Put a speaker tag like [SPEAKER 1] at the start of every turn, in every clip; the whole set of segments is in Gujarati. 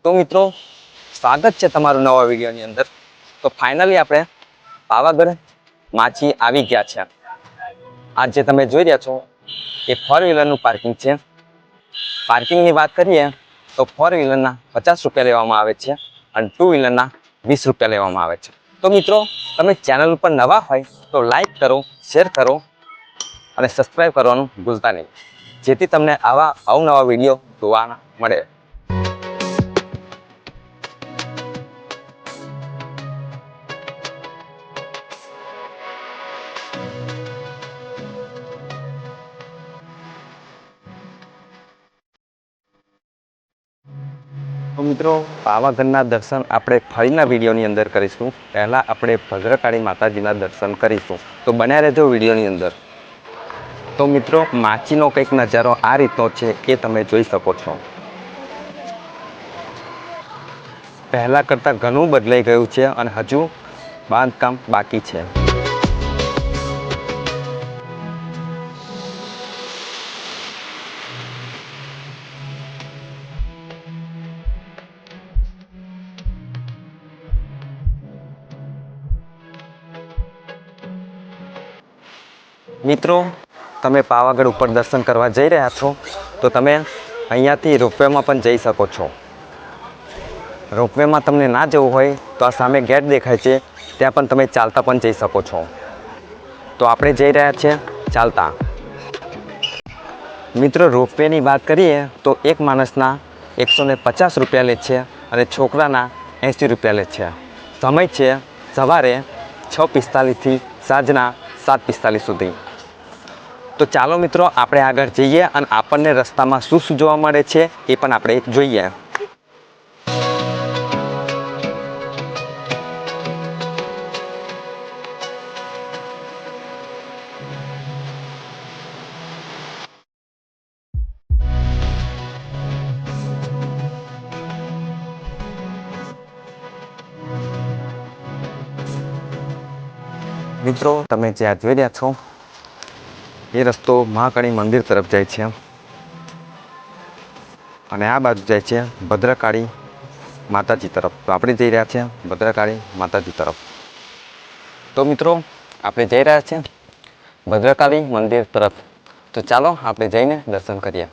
[SPEAKER 1] તો મિત્રો સ્વાગત છે તમારું નવા વિડીયોની અંદર। તો ફાઇનલી આપણે પાવાગઢ માછી આવી ગયા છે। આ જે તમે જોઈ રહ્યા છો એ 4 વ્હીલરનું પાર્કિંગ છે। પાર્કિંગની વાત કરીએ તો 4 વ્હીલરના 50 રૂપિયા લેવામાં આવે છે અને 2 વ્હીલરના 20 રૂપિયા લેવામાં આવે છે। તો મિત્રો તમે ચેનલ ઉપર નવા હોય તો લાઈક કરો, શેર કરો અને સબસ્ક્રાઈબ કરવાનું ભૂલતા નહીં, જેથી તમને આવા અવનવા વિડીયો જોવા મળે। તો મિત્રો પાવાગઢના દર્શન આપણે ફરીના વિડીયોની અંદર કરીશું। પહેલાં આપણે ભદ્રકાળી માતાજીના દર્શન કરીશું, તો બન્યા રહેજો વિડીયોની અંદર। તો મિત્રો માચીનો કંઈક નજારો આ રીતનો છે એ તમે જોઈ શકો છો। પહેલાં કરતાં ઘણું બદલાઈ ગયું છે અને હજુ બાંધકામ બાકી છે। મિત્રો તમે પાવાગઢ ઉપર દર્શન કરવા જઈ રહ્યા છો તો તમે અહીંયાથી રોપવેમાં પણ જઈ શકો છો। રોપવેમાં તમને ના જવું હોય તો આ સામે ગેટ દેખાય છે, ત્યાં પણ તમે ચાલતા પણ જઈ શકો છો। તો આપણે જઈ રહ્યા છીએ ચાલતા। મિત્રો રોપવેની વાત કરીએ તો એક માણસના 150 રૂપિયા લે છે અને છોકરાના 80 રૂપિયા લે છે। સમય છે સવારે 6:45 થી સાંજના 7:45 સુધી। તો ચાલો મિત્રો આપણે આગળ જઈએ અને આપણને રસ્તામાં શું શું જોવા મળે છે એ પણ આપણે જોઈએ। મિત્રો તમે જ્યાં જોઈ રહ્યા છો એ રસ્તો મહાકાળી મંદિર તરફ જાય છે અને આ બાજુ જાય છે ભદ્રકાળી માતાજી તરફ। તો આપણે જઈ રહ્યા છીએ ભદ્રકાળી માતાજી તરફ। તો મિત્રો આપણે જઈ રહ્યા છીએ ભદ્રકાળી મંદિર તરફ। તો ચાલો આપણે જઈને દર્શન કરીએ।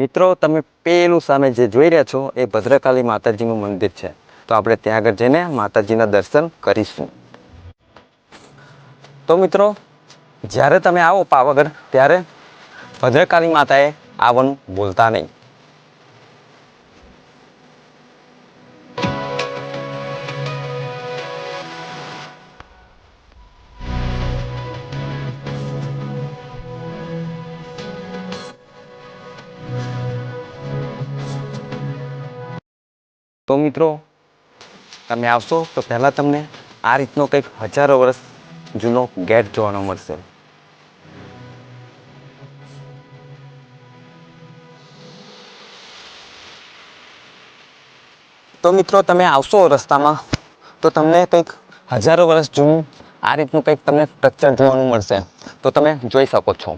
[SPEAKER 1] મિત્રો તમે પેલું સામે જે જોઈ રહ્યા છો એ ભદ્રકાળી માતાજીનું મંદિર છે। તો આપણે ત્યાં આગળ જઈને માતાજીના દર્શન કરીશું। તો મિત્રો જ્યારે તમે આવો પાવાગઢ ત્યારે ભદ્રકાળી માતાએ આવવાનું ભૂલતા નહીં। તો મિત્રો તમે આવશો તો પહેલાં તમને આ રીતનો કંઈક હજારો વર્ષ જૂનો ગેટ જોવાનો મળશે। તો મિત્રો તમે આવશો રસ્તામાં તો તમને કંઈક હજારો વર્ષ જૂનું આ રીતનું કંઈક તમને સ્ટ્રક્ચર જોવાનું મળશે, તો તમે જોઈ શકો છો।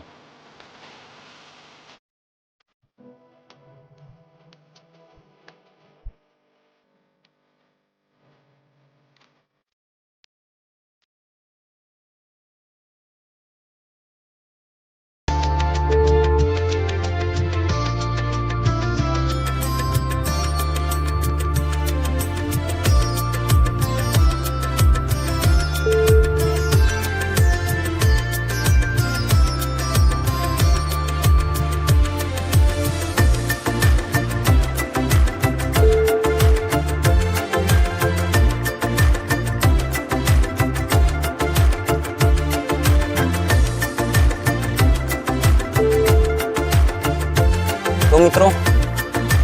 [SPEAKER 1] તો મિત્રો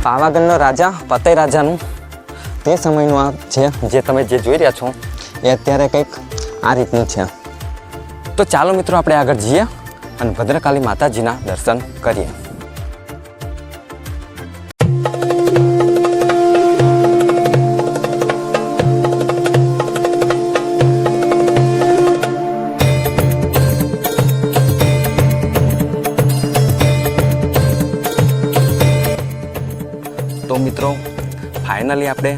[SPEAKER 1] પાવાગઢનો રાજા ફતેહ રાજાનું તે સમયનું આ છે, જે તમે જે જોઈ રહ્યા છો એ અત્યારે કંઈક આ રીતનું છે। તો ચાલો મિત્રો આપણે આગળ જઈએ અને ભદ્રકાળી માતાજીના દર્શન કરીએ। તો મિત્રો ફાઇનલી આપણે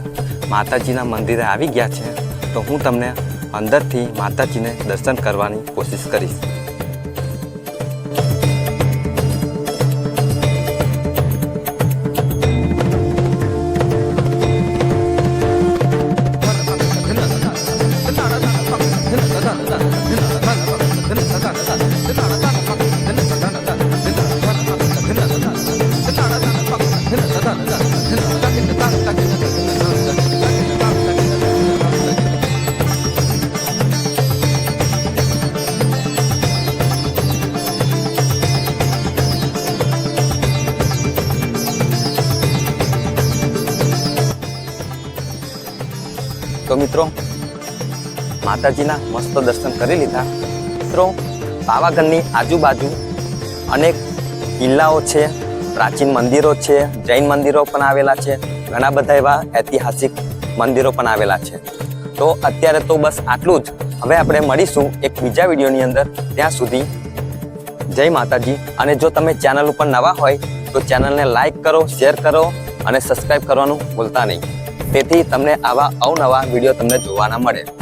[SPEAKER 1] માતાજીના મંદિરે આવી ગયા છે. તો હું તમને અંદરથી માતાજીને દર્શન કરવાની કોશિશ કરીશ. તો મિત્રો માતાજીના મસ્ત દર્શન કરી લીધા. મિત્રો પાવાગઢની આજુબાજુ અનેક કિલ્લાઓ છે, પ્રાચીન મંદિરો છે, જૈન મંદિરો પણ આવેલા છે, ઘણા બધા એવા ઐતિહાસિક મંદિરો પણ આવેલા છે. તો અત્યારે તો બસ આટલું જ. હવે આપણે મળીશું એક બીજા વિડીયોની અંદર. ત્યાં સુધી જય માતાજી. અને જો તમે ચેનલ ઉપર નવા હોય તો ચેનલને લાઈક કરો, શેર કરો અને સબસ્ક્રાઈબ કરવાનું ભૂલતા નહીં. તેથી તમને આવા અવનવા વિડીયો તમને જોવાના મળે.